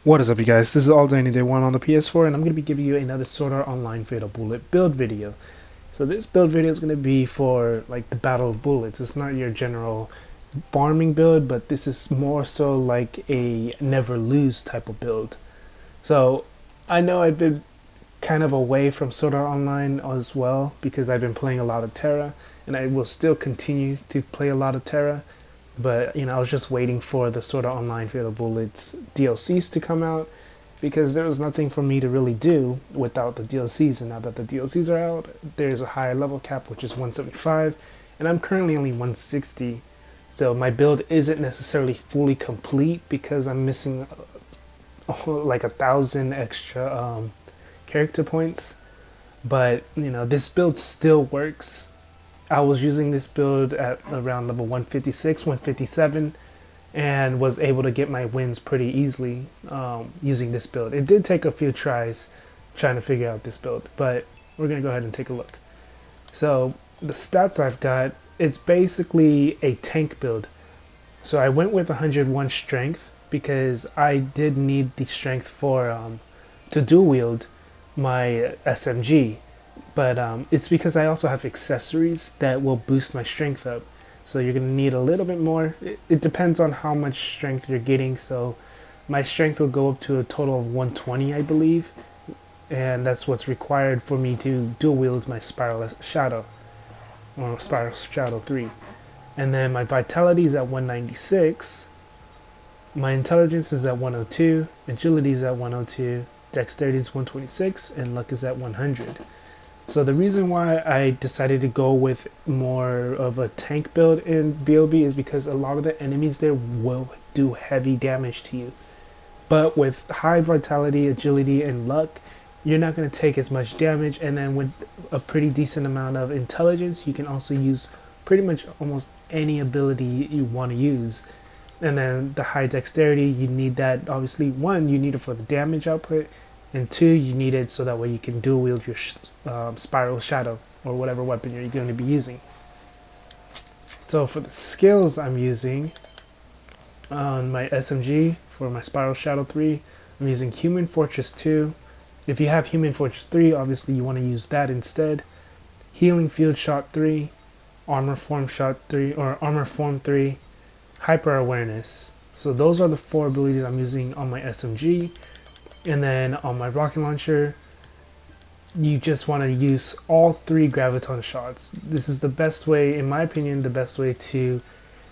What is up, you guys? This is All Day Any Day 1 on the PS4, and I'm going to be giving you another Sword Art Online Fatal Bullet build video. So this build video is going to be for like the Battle of Bullets. It's not your general farming build, but this is more so like a never lose type of build. So I know I've been kind of away from Sword Art Online as well because I've been playing a lot of Terra, and I will still continue to play a lot of Terra. But I was just waiting for the Sword Art Online Fatal Bullets DLCs to come out because there was nothing for me to really do without the DLCs. And now that the DLCs are out, there's a higher level cap, which is 175, and I'm currently only 160. So my build isn't necessarily fully complete because I'm missing like 1,000 extra character points. But this build still works. I was using this build at around level 156, 157, and was able to get my wins pretty easily using this build. It did take a few tries trying to figure out this build, but we're going to go ahead and take a look. So the stats I've got, it's basically a tank build. So I went with 101 strength because I did need the strength for to dual wield my SMG. But it's because I also have accessories that will boost my strength up. So you're going to need a little bit more. It depends on how much strength you're getting. So my strength will go up to a total of 120, I believe. And that's what's required for me to dual wield my Spiral Shadow. Or Spiral Shadow 3. And then my vitality is at 196. My intelligence is at 102. Agility is at 102. Dexterity is 126. And luck is at 100. So the reason why I decided to go with more of a tank build in B.o.B is because a lot of the enemies there will do heavy damage to you. But with high vitality, agility, and luck, you're not going to take as much damage. And then with a pretty decent amount of intelligence, you can also use pretty much almost any ability you want to use. And then the high dexterity, you need that. Obviously, one, you need it for the damage output. And two, you need it so that way you can dual wield your Spiral Shadow or whatever weapon you're going to be using. So for the skills I'm using on my SMG for my Spiral Shadow 3, I'm using Human Fortress 2. If you have Human Fortress 3, obviously you want to use that instead. Healing Field Shot 3, Armor Form Shot 3, or Armor Form 3, Hyper Awareness. So those are the four abilities I'm using on my SMG. And then on my rocket launcher, you just want to use all three graviton shots. This is the best way, in my opinion, the best way to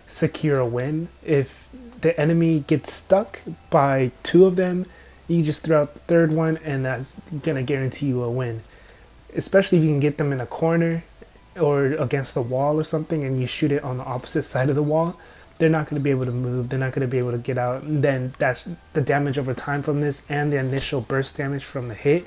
secure a win. If the enemy gets stuck by two of them, you just throw out the third one, and that's gonna guarantee you a win. Especially if you can get them in a corner or against the wall or something, and you shoot it on the opposite side of the wall. They're not going to be able to move, they're not going to be able to get out, and then that's the damage over time from this, and the initial burst damage from the hit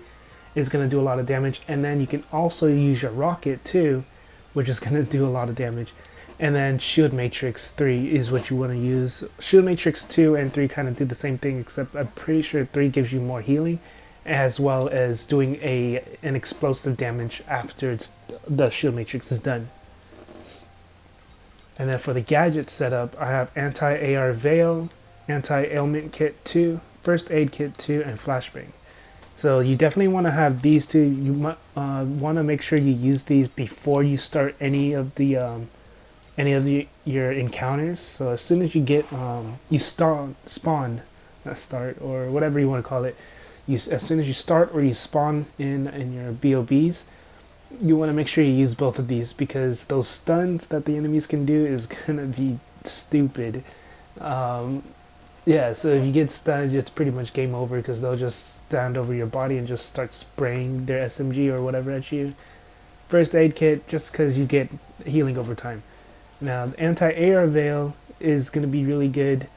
is going to do a lot of damage. And then you can also use your rocket too, which is going to do a lot of damage. And then Shield Matrix 3 is what you want to use. Shield Matrix 2 and 3 kind of do the same thing, except I'm pretty sure 3 gives you more healing, as well as doing an explosive damage after the Shield Matrix is done. And then for the gadget setup, I have Anti-AR Veil, Anti-Ailment Kit 2, First Aid Kit 2, and Flashbang. So you definitely want to have these two. You want to make sure you use these before you start any of your encounters. So as soon as you get you spawn, not start, or whatever you want to call it. As soon as you start or you spawn in your B.o.Bs, you want to make sure you use both of these, because those stuns that the enemies can do is gonna be stupid. Yeah, so if you get stunned, it's pretty much game over, because they'll just stand over your body and just start spraying their SMG or whatever at you. First aid kit, just because you get healing over time. Now, the anti-AR veil is gonna be really good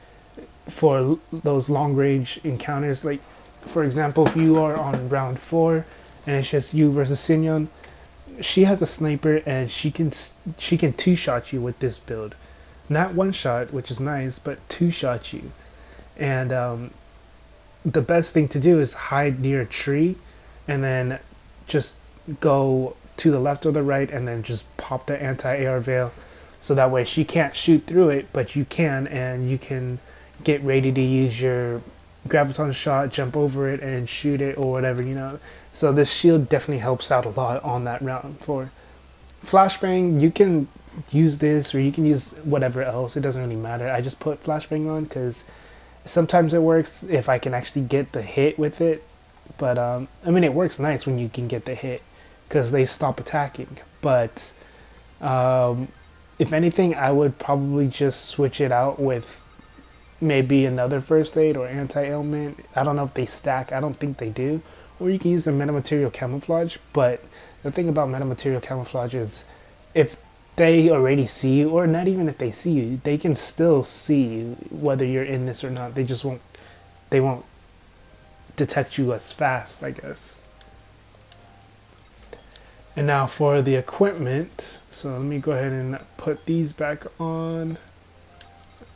for those long range encounters. Like, for example, if you are on round 4 and it's just you versus Sinyon, she has a sniper and she can two-shot you with this build. Not one shot, which is nice, but two-shot you. And the best thing to do is hide near a tree and then just go to the left or the right and then just pop the anti-AR veil, so that way she can't shoot through it, but you can, and you can get ready to use your graviton shot, jump over it, and shoot it or whatever, you know. So this shield definitely helps out a lot on that round. For flashbang, you can use this or you can use whatever else. It doesn't really matter. I just put flashbang on because sometimes it works if I can actually get the hit with it. But I mean, it works nice when you can get the hit because they stop attacking. But if anything, I would probably just switch it out with maybe another first aid or anti-ailment. I don't know if they stack. I don't think they do. Or you can use the metamaterial camouflage. But the thing about metamaterial camouflage is if they already see you, or not even if they see you, they can still see whether you're in this or not. They won't detect you as fast, I guess. And now for the equipment. So let me go ahead and put these back on.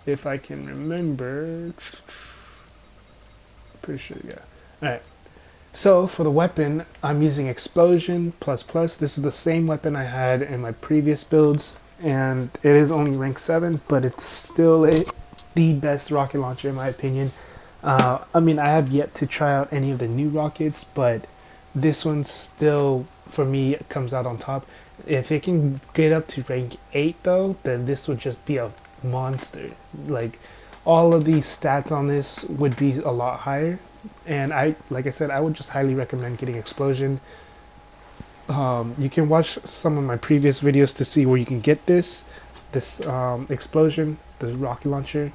If I can remember. Pretty sure, yeah. Alright. So for the weapon, I'm using Explosion plus plus. This is the same weapon I had in my previous builds, and it is only rank 7, but it's still the best rocket launcher in my opinion. I mean, I have yet to try out any of the new rockets, but this one still, for me, comes out on top. If it can get up to rank 8 though, then this would just be a monster. Like, all of these stats on this would be a lot higher. And like I said, I would just highly recommend getting Explosion. You can watch some of my previous videos to see where you can get this Explosion, the rocket launcher.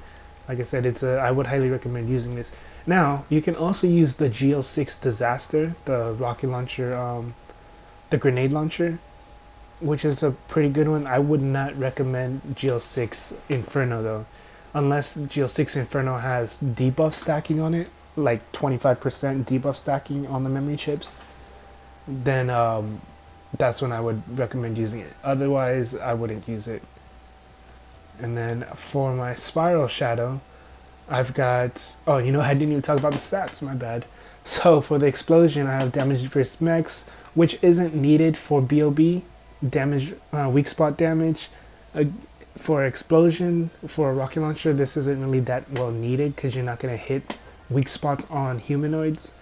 Like I said, I would highly recommend using this. Now, you can also use the GL6 Disaster, the rocket launcher, the grenade launcher, which is a pretty good one. I would not recommend GL6 Inferno though, unless GL6 Inferno has debuff stacking on it, like 25% debuff stacking on the memory chips, then that's when I would recommend using it. Otherwise, I wouldn't use it. And then for my Spiral Shadow, I've got, oh, you know, I didn't even talk about the stats, my bad. So for the Explosion, I have damage versus mechs, which isn't needed for B.o.B. Damage, weak spot damage. For Explosion, for a rocket launcher, this isn't really that well needed because you're not going to hit weak spots on humanoids.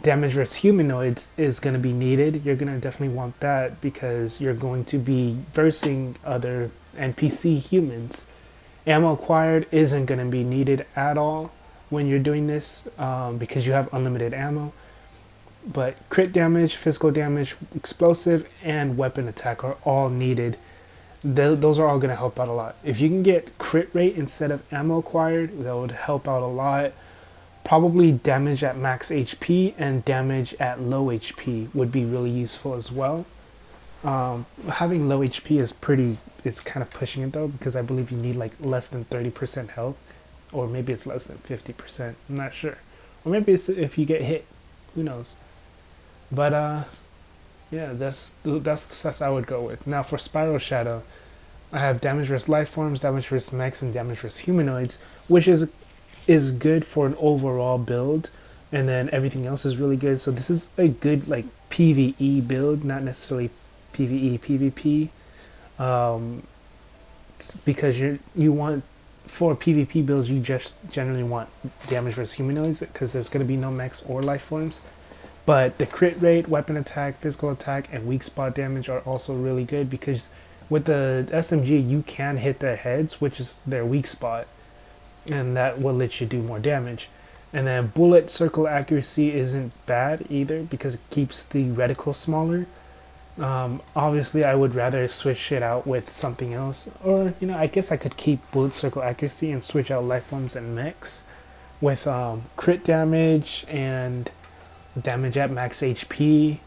Damage versus humanoids is going to be needed. You're going to definitely want that because you're going to be versing other NPC humans. Ammo acquired isn't going to be needed at all when you're doing this because you have unlimited ammo. But crit damage, physical damage, explosive, and weapon attack are all needed. Those are all going to help out a lot. If you can get crit rate instead of ammo acquired, that would help out a lot. Probably damage at max HP and damage at low HP would be really useful as well. Having low HP is it's kind of pushing it though, because I believe you need like less than 30% health, or maybe it's less than 50%, I'm not sure. Or maybe it's if you get hit, who knows. But yeah, that's the stats I would go with. Now for Spiral Shadow, I have damage versus life forms, damage versus mechs, and damage versus humanoids, which is good for an overall build, and then everything else is really good. So this is a good like PvE build, not necessarily PvE PvP, because you want, for PvP builds, you just generally want damage versus humanoids because there's going to be no mechs or life forms. But the crit rate, weapon attack, physical attack, and weak spot damage are also really good because with the SMG you can hit their heads, which is their weak spot, and that will let you do more damage. And then bullet circle accuracy isn't bad either because it keeps the reticle smaller. Obviously I would rather switch it out with something else, or you know, I guess I could keep bullet circle accuracy and switch out life forms and mechs with crit damage and damage at max HP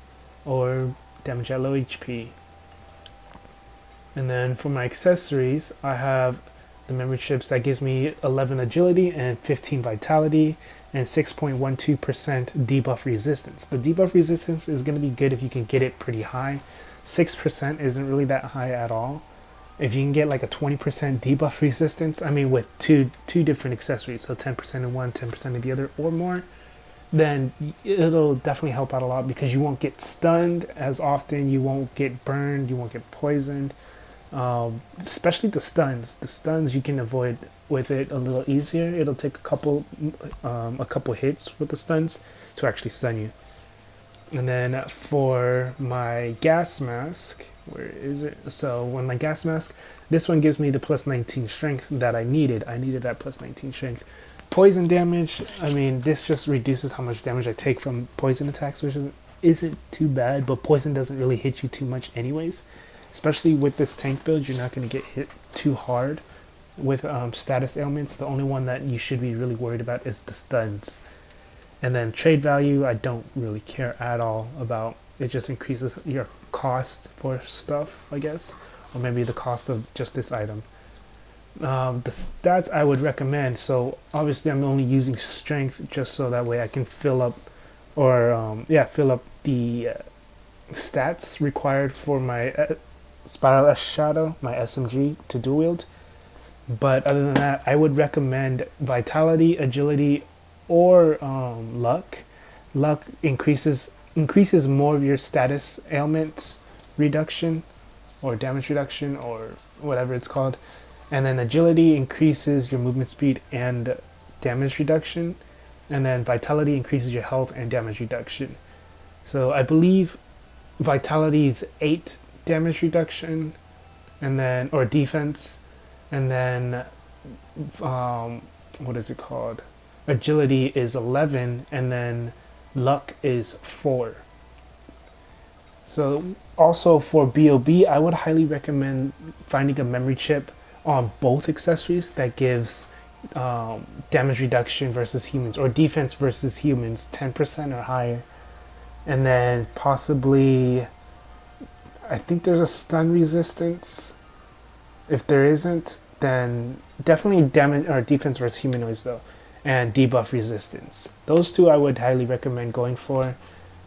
or damage at low HP. And then for my accessories, I have the memory chips that gives me 11 agility and 15 vitality and 6.12% debuff resistance. The debuff resistance is going to be good if you can get it pretty high. 6% isn't really that high at all. If you can get like a 20% debuff resistance, I mean with two different accessories, so 10% in one, 10% in the other or more, then it'll definitely help out a lot because you won't get stunned as often, you won't get burned, you won't get poisoned. Especially the stuns. The stuns you can avoid with it a little easier. It'll take a couple hits with the stuns to actually stun you. And then for my gas mask, where is it? So when my gas mask, this one gives me the plus 19 strength that I needed. I needed that plus 19 strength. Poison damage, I mean, this just reduces how much damage I take from poison attacks, which isn't too bad, but poison doesn't really hit you too much anyways. Especially with this tank build, you're not going to get hit too hard with status ailments. The only one that you should be really worried about is the stuns. And then trade value, I don't really care at all about. It just increases your cost for stuff, I guess. Or maybe the cost of just this item. The stats I would recommend, so obviously I'm only using strength just so that way I can fill up, or fill up the stats required for my Spiral S Shadow, my SMG, to dual wield. But other than that, I would recommend Vitality, Agility, or Luck. Luck increases more of your status ailments reduction, or damage reduction, or whatever it's called. And then Agility increases your movement speed and damage reduction. And then Vitality increases your health and damage reduction. So I believe Vitality is 8 damage reduction, and then, or defense, and then what is it called? Agility is 11, and then Luck is 4. So also for B.o.B, I would highly recommend finding a memory chip on both accessories that gives damage reduction versus humans, or defense versus humans 10% or higher. And then possibly, I think there's a stun resistance. If there isn't, then definitely damage or defense versus humanoids though, and debuff resistance. Those two I would highly recommend going for.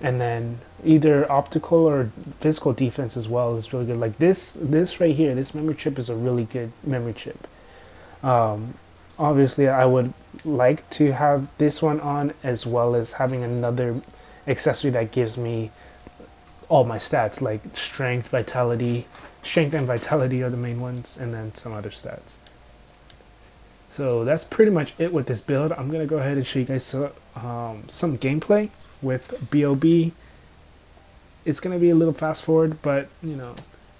And then either optical or physical defense as well is really good. Like this right here, this memory chip is a really good memory chip. Obviously I would like to have this one on, as well as having another accessory that gives me all my stats, like strength, vitality. Strength and vitality are the main ones, and then some other stats. So that's pretty much it with this build. I'm gonna go ahead and show you guys some gameplay with B.o.B. It's gonna be a little fast forward, but you know,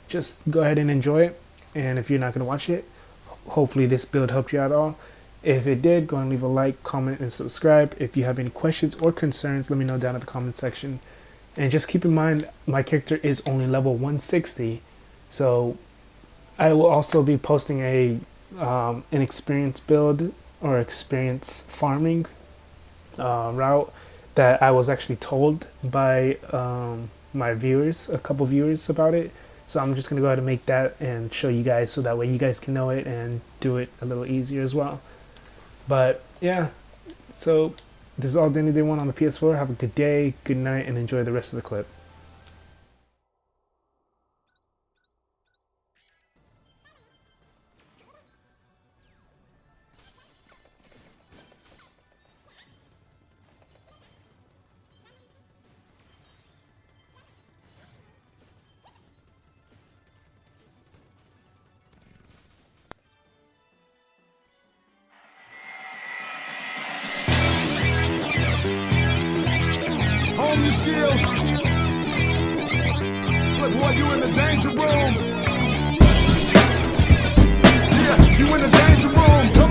just go ahead and enjoy it. And if you're not gonna watch it, hopefully this build helped you out at all. If it did, go and leave a like, comment, and subscribe. If you have any questions or concerns, let me know down in the comment section. And just keep in mind, my character is only level 160, so I will also be posting an experience build or experience farming route that I was actually told by my viewers, a couple viewers about it. So I'm just gonna go ahead and make that and show you guys, so that way you guys can know it and do it a little easier as well. But yeah, so this is all Danny Day 1 on the PS4. Have a good day, good night, and enjoy the rest of the clip. Hone your skills. Look, boy, you in the danger room. Yeah, you in the danger room.